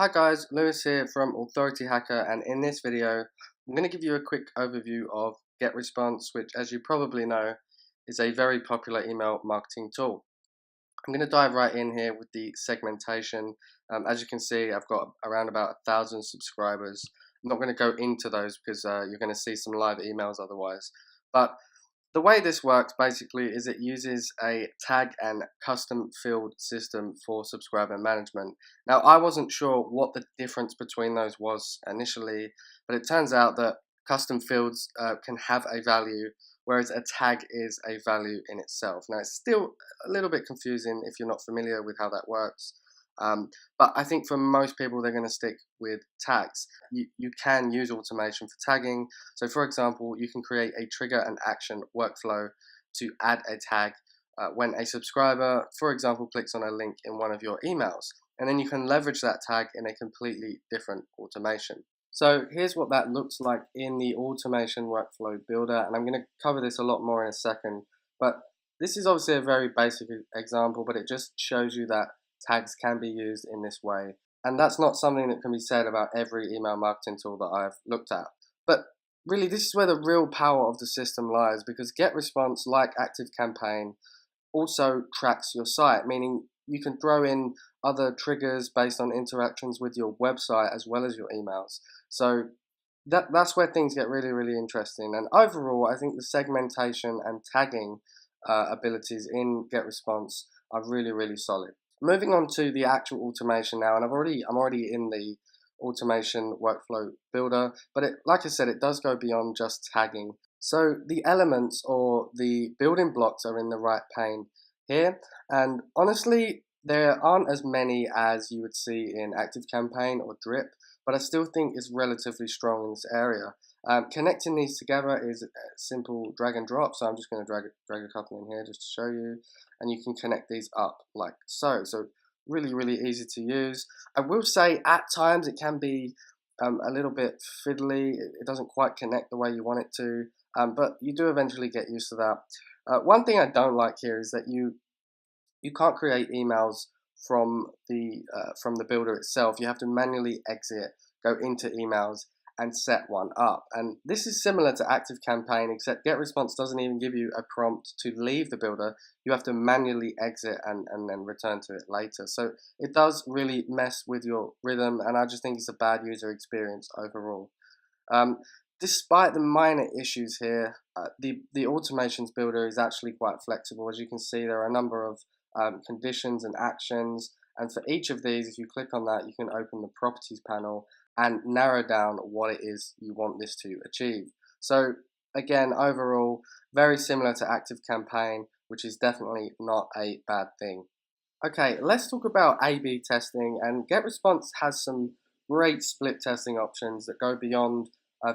Hi guys, Lewis here from Authority Hacker, and in this video I'm going to give you a quick overview of GetResponse, which, as you probably know, is a very popular email marketing tool. I'm going to dive right in here with the segmentation. As you can see, I've got around about 1,000 subscribers. I'm not going to go into those because you're going to see some live emails otherwise. But the way this works basically is it uses a tag and custom field system for subscriber management. Now, I wasn't sure what the difference between those was initially, but it turns out that custom fields can have a value, whereas a tag is a value in itself. Now, it's still a little bit confusing if you're not familiar with how that works. But I think for most people, they're going to stick with tags. You can use automation for tagging. So for example, you can create a trigger and action workflow to add a tag when a subscriber, for example, clicks on a link in one of your emails. And then you can leverage that tag in a completely different automation. So here's what that looks like in the automation workflow builder. And I'm going to cover this a lot more in a second. But this is obviously a very basic example, but it just shows you that tags can be used in this way. And that's not something that can be said about every email marketing tool that I've looked at. But really, this is where the real power of the system lies, because GetResponse, like ActiveCampaign, also tracks your site, meaning you can throw in other triggers based on interactions with your website as well as your emails. So that's where things get really, really interesting. And overall, I think the segmentation and tagging abilities in GetResponse are really, really solid. Moving on to the actual automation now, and I'm already in the automation workflow builder, but like I said, it does go beyond just tagging. So the elements or the building blocks are in the right pane here, and honestly, there aren't as many as you would see in ActiveCampaign or Drip, but I still think it's relatively strong in this area. Connecting these together is a simple drag and drop, so I'm just going to drag a couple in here just to show you, and you can connect these up like so. So really, really easy to use. I will say at times it can be a little bit fiddly. It doesn't quite connect the way you want it to, but you do eventually get used to that. One thing I don't like here is that you can't create emails from the builder itself. You have to manually exit, go into emails, and set one up. And this is similar to ActiveCampaign, except GetResponse doesn't even give you a prompt to leave the builder. You have to manually exit and then return to it later. So it does really mess with your rhythm, and I just think it's a bad user experience overall. Despite the minor issues here, the automations builder is actually quite flexible. As you can see, there are a number of conditions and actions, and for each of these, if you click on that, you can open the properties panel and narrow down what it is you want this to achieve. So again, overall, very similar to ActiveCampaign, which is definitely not a bad thing. Okay, let's talk about A/B testing, and GetResponse has some great split testing options that go beyond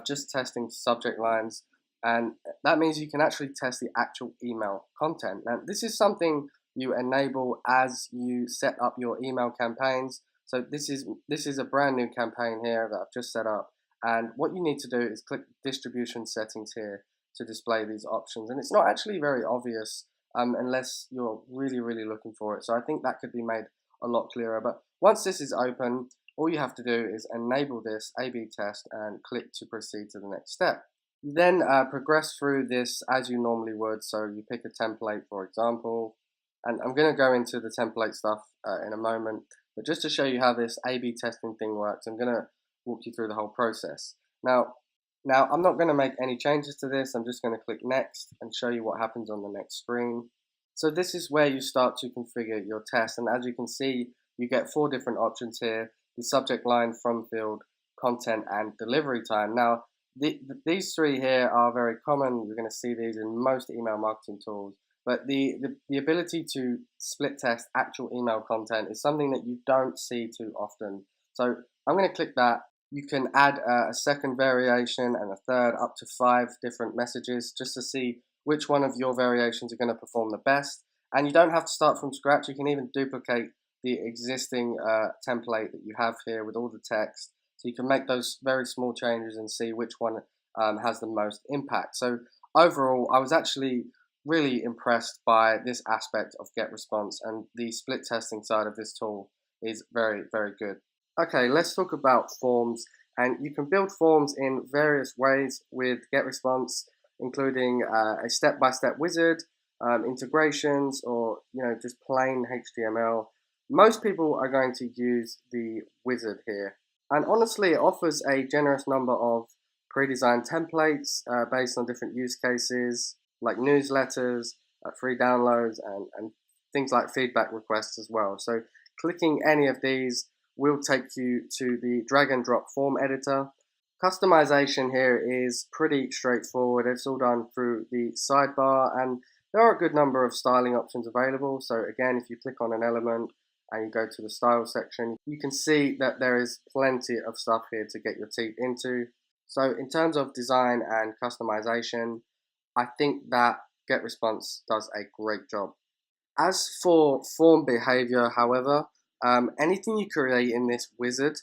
just testing subject lines, and that means you can actually test the actual email content. Now, this is something you enable as you set up your email campaigns. So this is a brand new campaign here that I've just set up, and what you need to do is click distribution settings here to display these options, and it's not actually very obvious unless you're really, really looking for it. So I think that could be made a lot clearer. But once this is open, all you have to do is enable this A/B test and click to proceed to the next step. You then progress through this as you normally would. So you pick a template, for example, and I'm going to go into the template stuff in a moment. But just to show you how this A/B testing thing works, I'm going to walk you through the whole process. Now I'm not going to make any changes to this. I'm just going to click next and show you what happens on the next screen. So this is where you start to configure your test, and as you can see, you get 4 different options here: the subject line, from field, content, and delivery time. Now these 3 here are very common. You're going to see these in most email marketing tools. But the ability to split test actual email content is something that you don't see too often. So I'm going to click that. You can add a second variation and a third, up to 5 different messages, just to see which one of your variations are going to perform the best. And you don't have to start from scratch. You can even duplicate the existing template that you have here with all the text. So you can make those very small changes and see which one has the most impact. So overall, I was actually really impressed by this aspect of GetResponse, and the split testing side of this tool is very, very good. Okay, let's talk about forms. And you can build forms in various ways with GetResponse, including a step-by-step wizard, integrations, or just plain HTML. Most people are going to use the wizard here. And honestly, it offers a generous number of pre-designed templates based on different use cases, like newsletters, free downloads, and things like feedback requests as well. So clicking any of these will take you to the drag and drop form editor. Customization here is pretty straightforward. It's all done through the sidebar, and there are a good number of styling options available. So again, if you click on an element and you go to the style section, you can see that there is plenty of stuff here to get your teeth into. So in terms of design and customization, I think that GetResponse does a great job. As for form behavior, however, anything you create in this wizard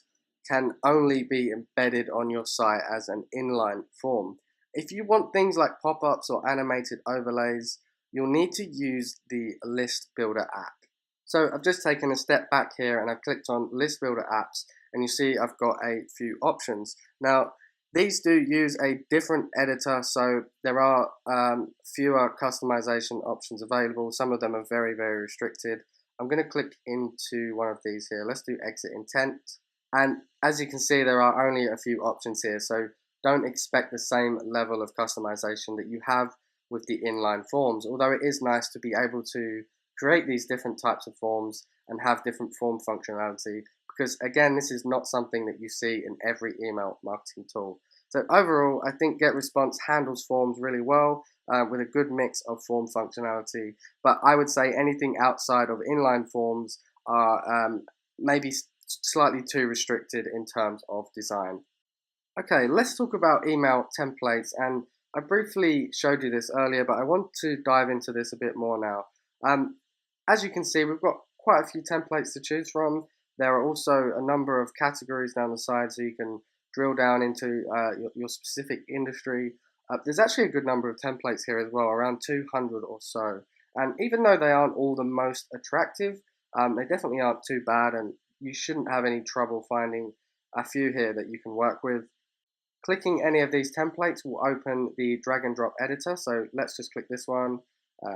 can only be embedded on your site as an inline form. If you want things like pop-ups or animated overlays, you'll need to use the List Builder app. So I've just taken a step back here and I've clicked on List Builder apps, and you see I've got a few options. Now, these do use a different editor, so there are fewer customization options available. Some of them are very, very restricted. I'm going to click into one of these here. Let's do Exit Intent. And as you can see, there are only a few options here, so don't expect the same level of customization that you have with the inline forms, although it is nice to be able to create these different types of forms and have different form functionality, because again, this is not something that you see in every email marketing tool. So overall, I think GetResponse handles forms really well with a good mix of form functionality, but I would say anything outside of inline forms are maybe slightly too restricted in terms of design. Okay, let's talk about email templates, and I briefly showed you this earlier, but I want to dive into this a bit more now. As you can see, we've got quite a few templates to choose from. There are also a number of categories down the side, so you can drill down into your specific industry. There's actually a good number of templates here as well, around 200 or so. And even though they aren't all the most attractive, they definitely aren't too bad, and you shouldn't have any trouble finding a few here that you can work with. Clicking any of these templates will open the drag and drop editor, so let's just click this one,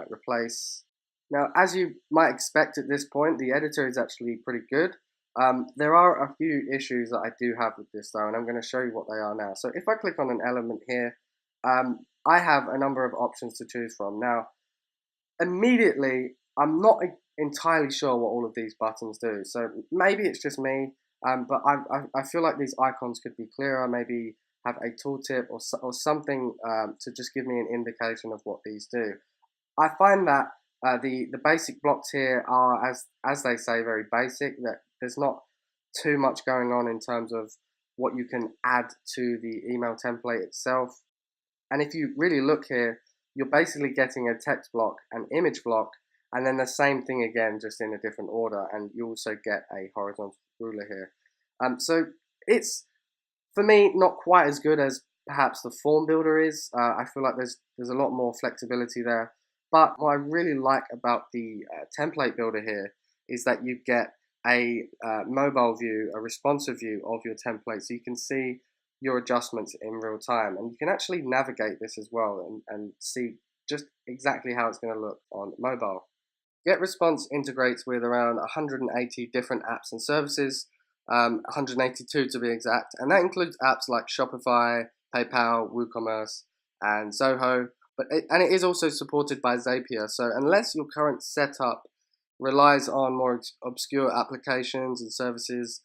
replace. Now, as you might expect at this point, the editor is actually pretty good. There are a few issues that I do have with this though, and I'm going to show you what they are now. So if I click on an element here, I have a number of options to choose from. Now, immediately, I'm not entirely sure what all of these buttons do. So maybe it's just me, but I feel like these icons could be clearer, maybe have a tooltip or something to just give me an indication of what these do. I find that the basic blocks here are, as they say, very basic, that there's not too much going on in terms of what you can add to the email template itself. And if you really look here, you're basically getting a text block, an image block, and then the same thing again, just in a different order, and you also get a horizontal ruler here. So it's, for me, not quite as good as perhaps the form builder is. I feel like there's a lot more flexibility there. But what I really like about the template builder here is that you get a mobile view, a responsive view of your template, so you can see your adjustments in real time, and you can actually navigate this as well and see just exactly how it's going to look on mobile. GetResponse integrates with around 180 different apps and services, 182 to be exact, and that includes apps like Shopify, PayPal, WooCommerce, and Zoho. And it is also supported by Zapier. So unless your current setup relies on more obscure applications and services,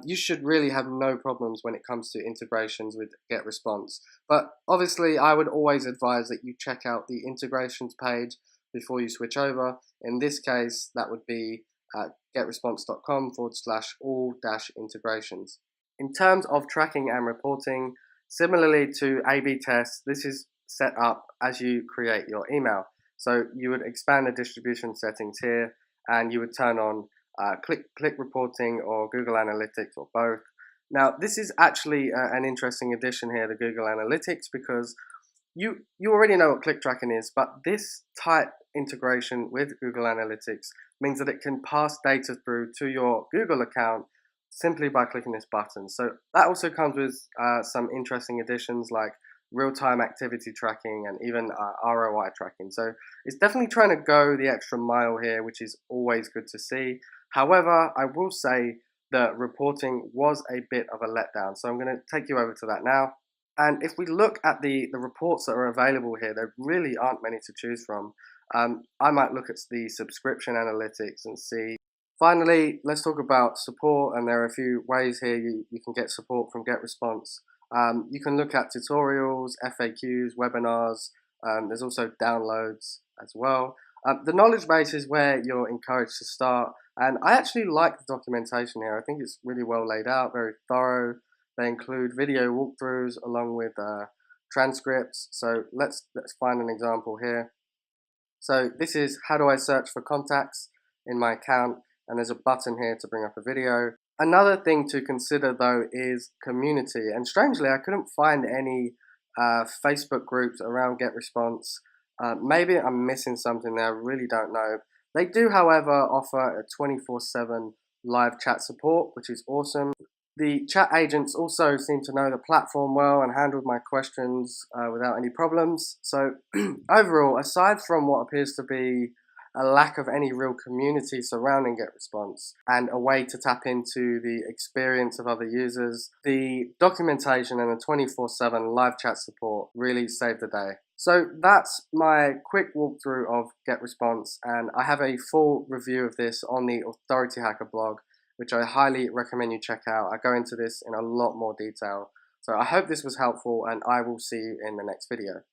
you should really have no problems when it comes to integrations with GetResponse. But obviously, I would always advise that you check out the integrations page before you switch over. In this case, that would be getresponse.com/all-integrations. In terms of tracking and reporting, similarly to A/B tests, this is set up as you create your email. So you would expand the distribution settings here, and you would turn on click reporting or Google Analytics or both. Now, this is actually an interesting addition here, the Google Analytics, because you already know what click tracking is, but this tight integration with Google Analytics means that it can pass data through to your Google account simply by clicking this button. So that also comes with some interesting additions like real-time activity tracking and even ROI tracking. So it's definitely trying to go the extra mile here, which is always good to see. However, I will say that reporting was a bit of a letdown. So I'm going to take you over to that now. And if we look at the reports that are available here, there really aren't many to choose from. I might look at the subscription analytics and see. Finally, let's talk about support, and there are a few ways here you can get support from GetResponse. You can look at tutorials, FAQs, webinars. There's also downloads as well. The knowledge base is where you're encouraged to start, and I actually like the documentation here. I think it's really well laid out, very thorough. They include video walkthroughs along with transcripts. So let's find an example here. So this is how do I search for contacts in my account, and there's a button here to bring up a video. Another thing to consider though is community, and strangely I couldn't find any Facebook groups around GetResponse. Maybe I'm missing something there, I really don't know. They do however offer a 24/7 live chat support, which is awesome. The chat agents also seem to know the platform well and handled my questions without any problems. So overall, aside from what appears to be a lack of any real community surrounding GetResponse and a way to tap into the experience of other users, the documentation and the 24/7 live chat support really saved the day. So that's my quick walkthrough of GetResponse, and I have a full review of this on the Authority Hacker blog, which I highly recommend you check out. I go into this in a lot more detail. So I hope this was helpful, and I will see you in the next video.